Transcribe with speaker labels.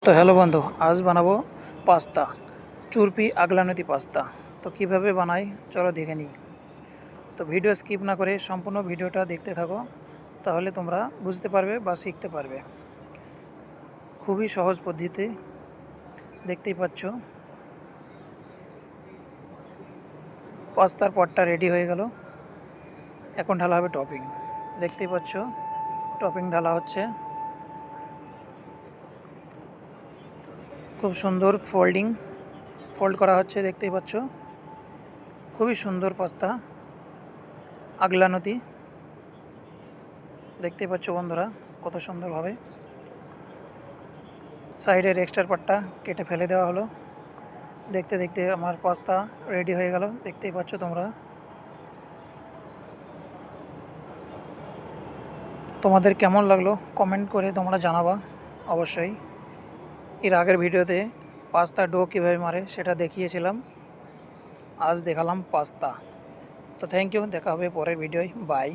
Speaker 1: তো হ্যালো বন্ধু, আজ বানাবো পাস্তা, চুরপি আগলানোতি পাস্তা। তো কিভাবে বানাই চলো দেখে নিই। তো ভিডিও স্কিপ না করে সম্পূর্ণ ভিডিওটা দেখতে থাকো, তাহলে তোমরা বুঝতে পারবে বা শিখতে পারবে। খুবই সহজ পদ্ধতি, দেখতেই পাচ্ছ। পাস্তার পটটা রেডি হয়ে গেল, এখন ঢালা হবে টপিং। দেখতেই পাচ্ছ টপিং ঢালা হচ্ছে। খুব সুন্দর ফোল্ড করা হচ্ছে, দেখতেই পাচ্ছ। খুবই সুন্দর পাস্তা আগলানোতি, দেখতেই পাচ্ছ বন্ধুরা কত সুন্দরভাবে। সাইডের এক্সট্রা পার্টটা কেটে ফেলে দেওয়া হলো। দেখতে দেখতে আমার পাস্তা রেডি হয়ে গেল, দেখতেই পাচ্ছ তোমরা। তোমাদের কেমন লাগলো কমেন্ট করে তোমরা জানাবা অবশ্যই। এর আগের ভিডিওতে পাস্তা ডো কীভাবে মারে সেটা দেখিয়েছিলাম, আজ দেখালাম পাস্তা। তো থ্যাংক ইউ, দেখা হবে পরের ভিডিওয়, বাই।